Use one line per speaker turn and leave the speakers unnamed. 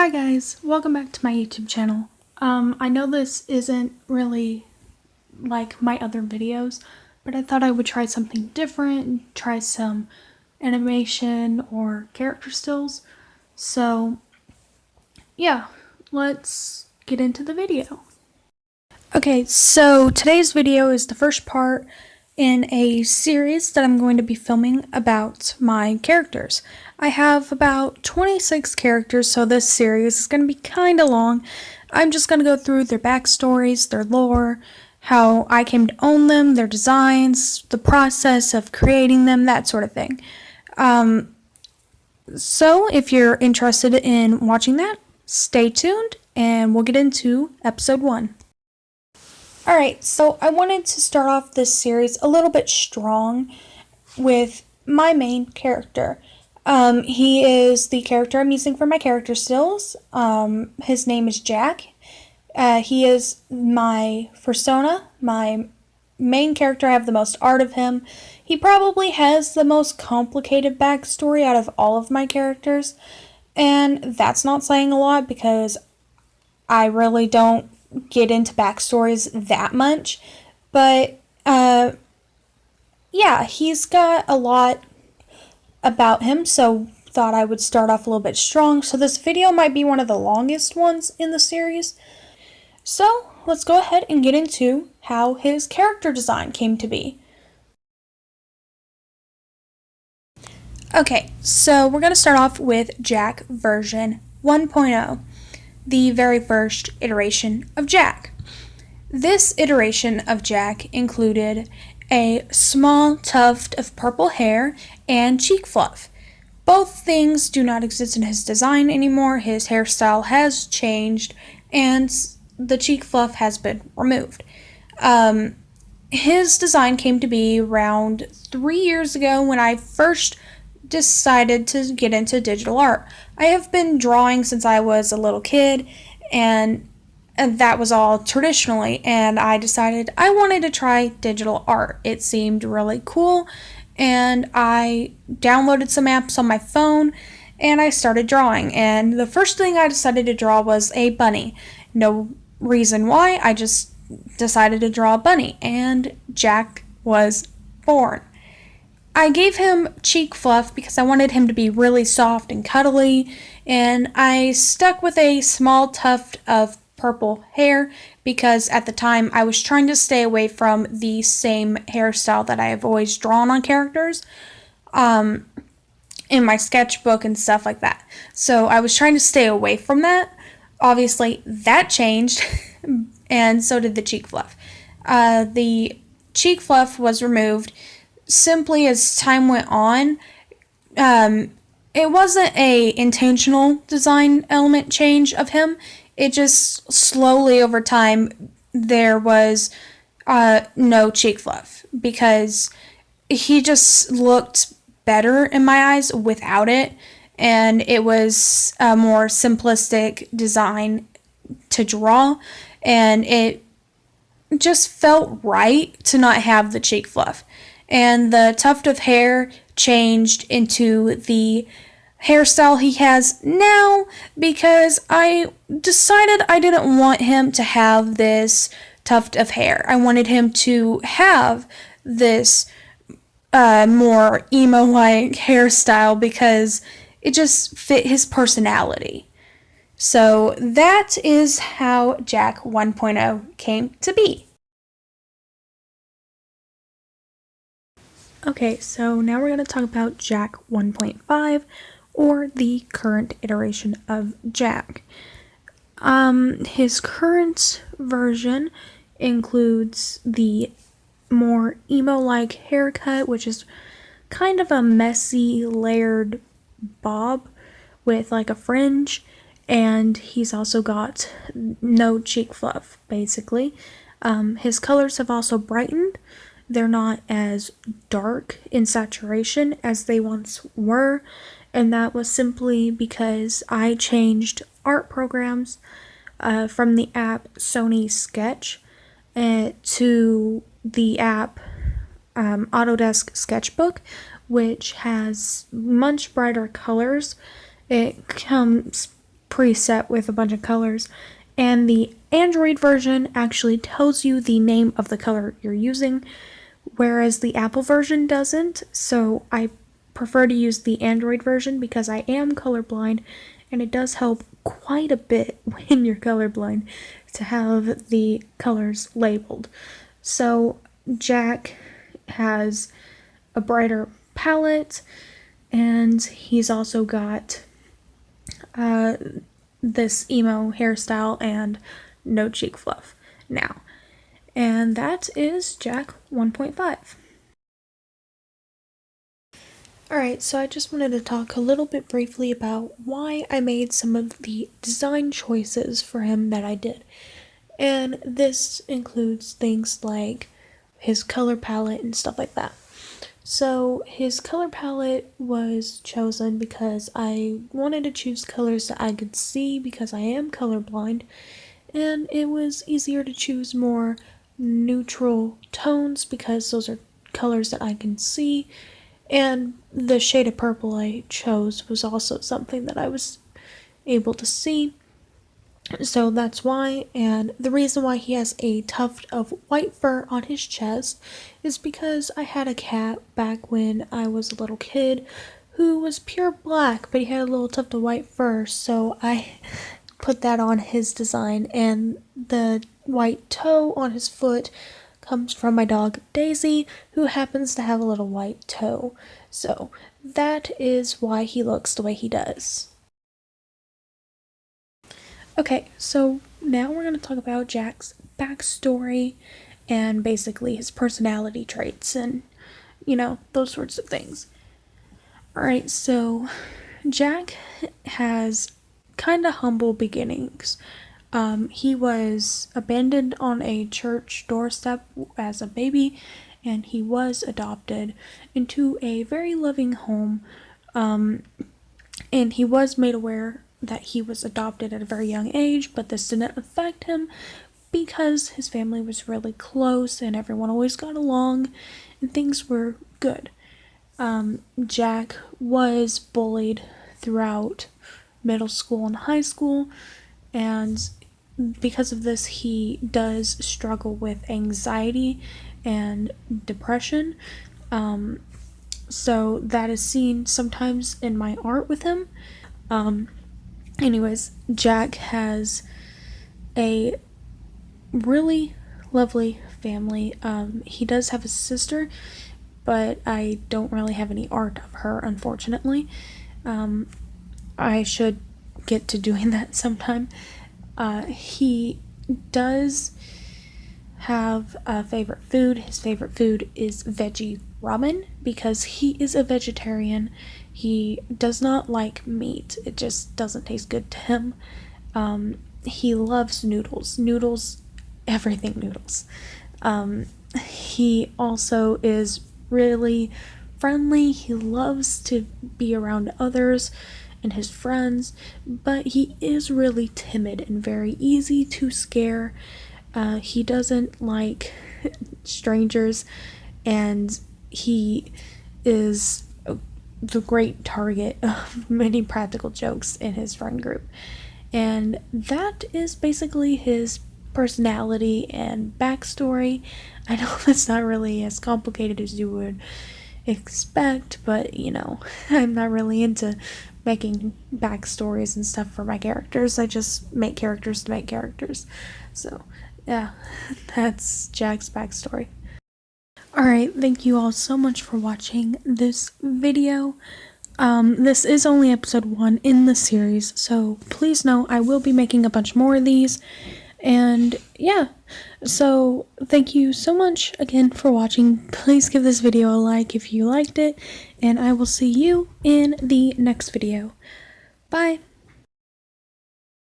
Hi guys, welcome back to my YouTube channel. I know this isn't really like my other videos, but I thought I would try something different, try some animation or character stills. So yeah, let's get into the video. Okay, so today's video is the first part in a series that I'm going to be filming about my characters. I have about 26 characters, so this series is going to be kind of long. I'm just going to go through their backstories, their lore, how I came to own them, their designs, the process of creating them, that sort of thing. So if you're interested in watching that, stay tuned and we'll get into episode 1. Alright, so I wanted to start off this series a little bit strong with my main character. He is the character I'm using for my character stills. His name is Jack. He is my persona, my main character. I have the most art of him. He probably has the most complicated backstory out of all of my characters. And that's not saying a lot because I really don't get into backstories that much, but yeah, he's got a lot about him, so thought I would start off a little bit strong. So this video might be one of the longest ones in the series. So let's go ahead and get into how his character design came to be. Okay, so we're going to start off with Jack version 1.0. The very first iteration of Jack. This iteration of Jack included a small tuft of purple hair and cheek fluff. Both things do not exist in his design anymore. His hairstyle has changed and the cheek fluff has been removed. His design came to be around 3 years ago when I first decided to get into digital art. I have been drawing since I was a little kid, and that was all traditionally, and I decided I wanted to try digital art. It seemed really cool, and I downloaded some apps on my phone, and I started drawing, and the first thing I decided to draw was a bunny. No reason why, I just decided to draw a bunny, and Jack was born. I gave him cheek fluff because I wanted him to be really soft and cuddly, and I stuck with a small tuft of purple hair because at the time I was trying to stay away from the same hairstyle that I have always drawn on characters in my sketchbook and stuff like that. So I was trying to stay away from that. Obviously that changed and so did the cheek fluff. The cheek fluff was removed simply as time went on. It wasn't a intentional design element change of him. It just slowly over time there was no cheek fluff because he just looked better in my eyes without it, and it was a more simplistic design to draw, and it just felt right to not have the cheek fluff. And the tuft of hair changed into the hairstyle he has now because I decided I didn't want him to have this tuft of hair. I wanted him to have this more emo-like hairstyle because it just fit his personality. So that is how Jack 1.0 came to be. Okay, so now we're going to talk about Jack 1.5, or the current iteration of Jack. His current version includes the more emo-like haircut, which is kind of a messy, layered bob with like a fringe, and he's also got no cheek fluff, basically. His colors have also brightened. They're not as dark in saturation as they once were, and that was simply because I changed art programs from the app Sony Sketch to the app Autodesk Sketchbook, which has much brighter colors. It comes preset with a bunch of colors, and the Android version actually tells you the name of the color you're using, whereas the Apple version doesn't. So I prefer to use the Android version because I am colorblind, and it does help quite a bit when you're colorblind to have the colors labeled. So Jack has a brighter palette, and he's also got this emo hairstyle and no cheek fluff now. And that is Jack 1.5. Alright, so I just wanted to talk a little bit briefly about why I made some of the design choices for him that I did. And this includes things like his color palette and stuff like that. So his color palette was chosen because I wanted to choose colors that I could see because I am colorblind, and it was easier to choose more neutral tones because those are colors that I can see. And the shade of purple I chose was also something that I was able to see. So that's why, and the reason why he has a tuft of white fur on his chest is because I had a cat back when I was a little kid who was pure black, but he had a little tuft of white fur, so I put that on his design. And the white toe on his foot comes from my dog Daisy, who happens to have a little white toe. So that is why he looks the way he does. Okay, so now we're going to talk about Jack's backstory and basically his personality traits and, those sorts of things. Alright, so Jack has kind of humble beginnings. He was abandoned on a church doorstep as a baby, and he was adopted into a very loving home, and he was made aware that he was adopted at a very young age, but this didn't affect him because his family was really close and everyone always got along and things were good. Jack was bullied throughout middle school and high school, and because of this he does struggle with anxiety and depression. So that is seen sometimes in my art with him. Anyways, Jack has a really lovely family. He does have a sister, but I don't really have any art of her, unfortunately. I should get to doing that sometime. He does have a favorite food. His favorite food is veggie ramen because he is a vegetarian. He does not like meat. It just doesn't taste good to him. He loves noodles. Noodles, everything noodles. He also is really friendly. He loves to be around others and his friends, but he is really timid and very easy to scare. He doesn't like strangers, and he is the great target of many practical jokes in his friend group. And that is basically his personality and backstory. I know that's not really as complicated as you would expect, but I'm not really into making backstories and stuff for my characters. I just make characters to make characters. So yeah, that's Jack's backstory. Alright, thank you all so much for watching this video. This is only episode 1 in the series, so please know I will be making a bunch more of these. And yeah, so thank you so much again for watching. Please give this video a like if you liked it, and I will see you in the next video. Bye!